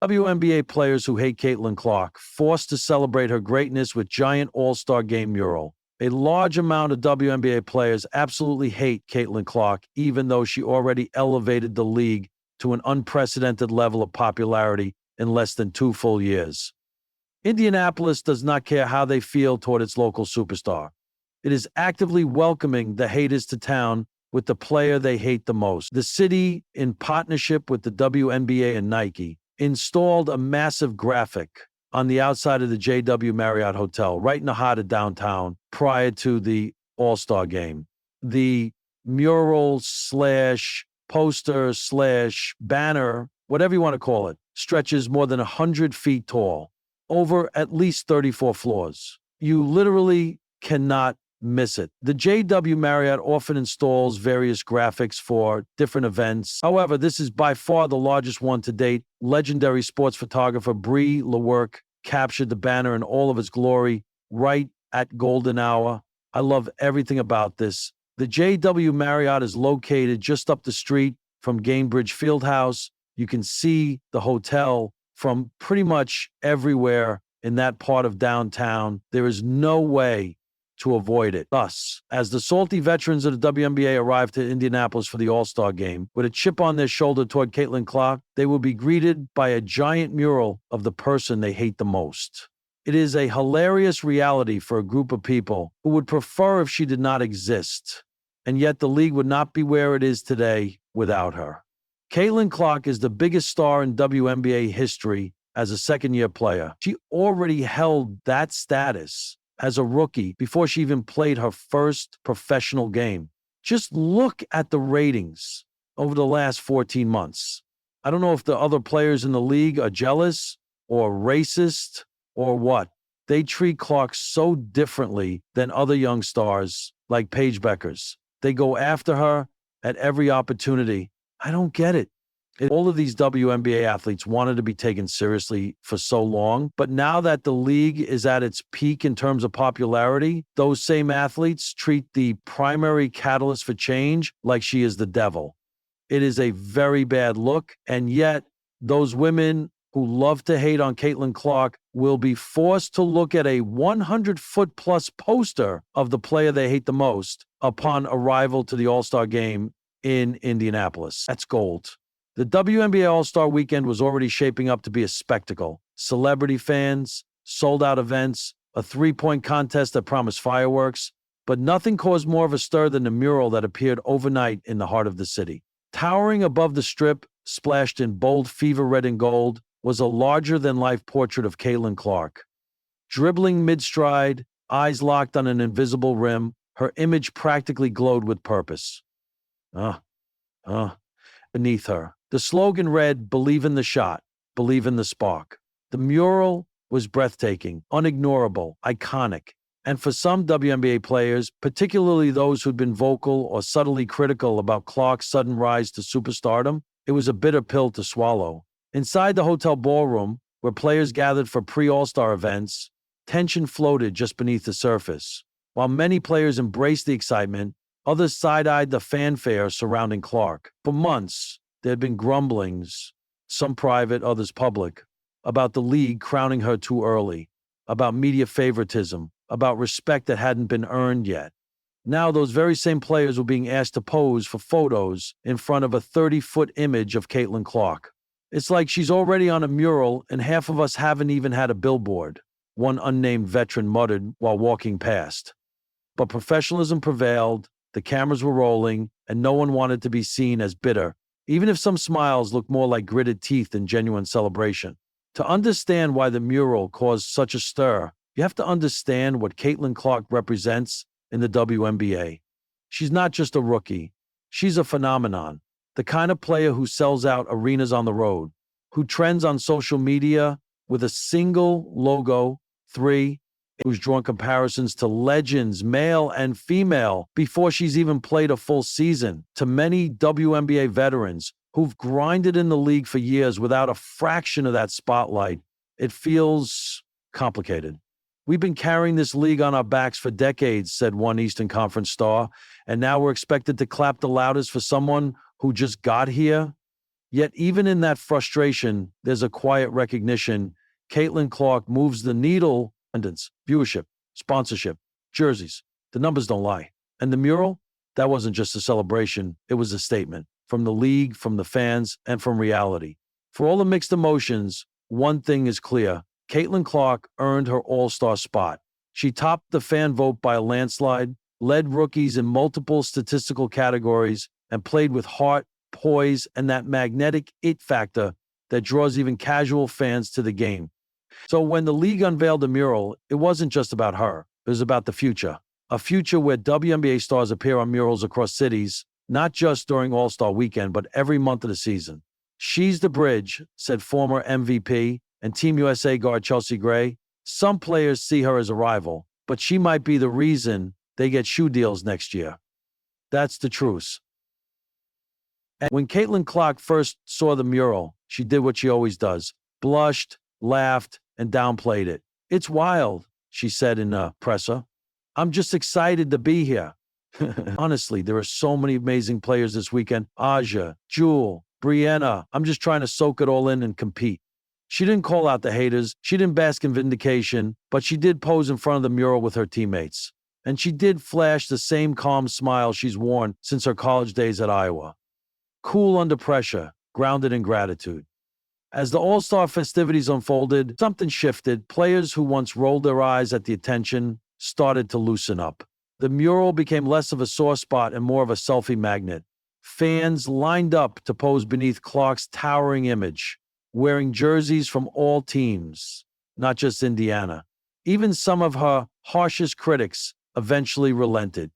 WNBA players who hate Caitlin Clark, forced to celebrate her greatness with giant all-star game mural. A large amount of WNBA players absolutely hate Caitlin Clark, even though she already elevated the league to an unprecedented level of popularity in less than 2 full years. Indianapolis does not care how they feel toward its local superstar. It is actively welcoming the haters to town with the player they hate the most. The city, in partnership with the WNBA and Nike, installed a massive graphic on the outside of the JW Marriott Hotel, right in the heart of downtown, prior to the All-Star game. The mural slash poster slash banner, whatever you want to call it, stretches more than 100 feet tall, over at least 34 floors. You literally cannot miss it. The JW Marriott often installs various graphics for different events. However, this is by far the largest one to date. Legendary sports photographer Bri Lewerke captured the banner in all of its glory right at golden hour. I love everything about this. The JW Marriott is located just up the street from Gainbridge Fieldhouse. You can see the hotel from pretty much everywhere in that part of downtown. There is no way to avoid it. Thus, as the salty veterans of the WNBA arrive to Indianapolis for the All-Star game, with a chip on their shoulder toward Caitlin Clark, they will be greeted by a giant mural of the person they hate the most. It is a hilarious reality for a group of people who would prefer if she did not exist, and yet the league would not be where it is today without her. Caitlin Clark is the biggest star in WNBA history as a second-year player. She already held that status as a rookie before she even played her first professional game. Just look at the ratings over the last 14 months. I don't know if the other players in the league are jealous or racist or what. They treat Clark so differently than other young stars like Paige Beckers. They go after her at every opportunity. I don't get it. All of these WNBA athletes wanted to be taken seriously for so long, but now that the league is at its peak in terms of popularity, those same athletes treat the primary catalyst for change like she is the devil. It is a very bad look, and yet those women who love to hate on Caitlin Clark will be forced to look at a 100-foot-plus poster of the player they hate the most upon arrival to the All-Star game in Indianapolis. That's gold. The WNBA All-Star Weekend was already shaping up to be a spectacle. Celebrity fans, sold-out events, a three-point contest that promised fireworks, but nothing caused more of a stir than the mural that appeared overnight in the heart of the city. Towering above the strip, splashed in bold fever red and gold, was a larger-than-life portrait of Caitlin Clark. Dribbling mid-stride, eyes locked on an invisible rim, her image practically glowed with purpose. Beneath her, the slogan read, "Believe in the shot, believe in the spark." The mural was breathtaking, unignorable, iconic, and for some WNBA players, particularly those who'd been vocal or subtly critical about Clark's sudden rise to superstardom, it was a bitter pill to swallow. Inside the hotel ballroom, where players gathered for pre-All-Star events, tension floated just beneath the surface. While many players embraced the excitement, others side-eyed the fanfare surrounding Clark. For months, there had been grumblings, some private, others public, about the league crowning her too early, about media favoritism, about respect that hadn't been earned yet. Now those very same players were being asked to pose for photos in front of a 30-foot image of Caitlin Clark. It's like she's already on a mural and half of us haven't even had a billboard, one unnamed veteran muttered while walking past. But professionalism prevailed, the cameras were rolling, and no one wanted to be seen as bitter, even if some smiles looked more like gritted teeth than genuine celebration. To understand why the mural caused such a stir, you have to understand what Caitlin Clark represents in the WNBA. She's not just a rookie. She's a phenomenon, the kind of player who sells out arenas on the road, who trends on social media with a single logo, 3, who's drawn comparisons to legends, male and female, before she's even played a full season, to many WNBA veterans who've grinded in the league for years without a fraction of that spotlight. It feels complicated. "We've been carrying this league on our backs for decades," said one Eastern Conference star, "and now we're expected to clap the loudest for someone who just got here?" Yet even in that frustration, there's a quiet recognition. Caitlin Clark moves the needle, attendance, viewership, sponsorship, jerseys. The numbers don't lie. And the mural? That wasn't just a celebration. It was a statement from the league, from the fans, and from reality. For all the mixed emotions, one thing is clear. Caitlin Clark earned her all-star spot. She topped the fan vote by a landslide, led rookies in multiple statistical categories, and played with heart, poise, and that magnetic it factor that draws even casual fans to the game. So when the league unveiled the mural, it wasn't just about her. It was about the future. A future where WNBA stars appear on murals across cities, not just during All-Star Weekend, but every month of the season. She's the bridge, said former MVP and Team USA guard Chelsea Gray. Some players see her as a rival, but she might be the reason they get shoe deals next year. That's the truth. And when Caitlin Clark first saw the mural, she did what she always does, blushed, laughed, and downplayed it. "It's wild," she said in a presser. "I'm just excited to be here." Honestly, there are so many amazing players this weekend. Aja, Jewel, Brianna. I'm just trying to soak it all in and compete. She didn't call out the haters. She didn't bask in vindication, but she did pose in front of the mural with her teammates. And she did flash the same calm smile she's worn since her college days at Iowa. Cool under pressure, grounded in gratitude. As the All-Star festivities unfolded, something shifted. Players who once rolled their eyes at the attention started to loosen up. The mural became less of a sore spot and more of a selfie magnet. Fans lined up to pose beneath Clark's towering image, wearing jerseys from all teams, not just Indiana. Even some of her harshest critics eventually relented.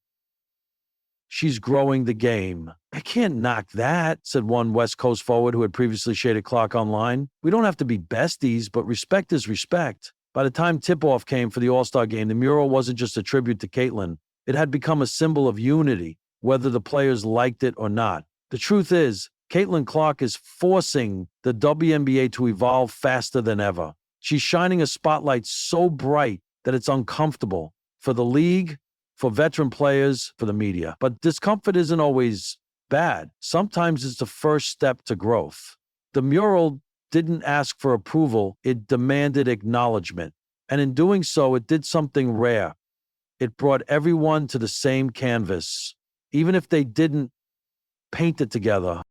"She's growing the game. I can't knock that," said one West Coast forward who had previously shaded Clark online. "We don't have to be besties, but respect is respect." By the time tip-off came for the All-Star game, the mural wasn't just a tribute to Caitlin. It had become a symbol of unity, whether the players liked it or not. The truth is, Caitlin Clark is forcing the WNBA to evolve faster than ever. She's shining a spotlight so bright that it's uncomfortable for the league, for veteran players, for the media. But discomfort isn't always bad. Sometimes it's the first step to growth. The mural didn't ask for approval, it demanded acknowledgement. And in doing so, it did something rare. It brought everyone to the same canvas, even if they didn't paint it together.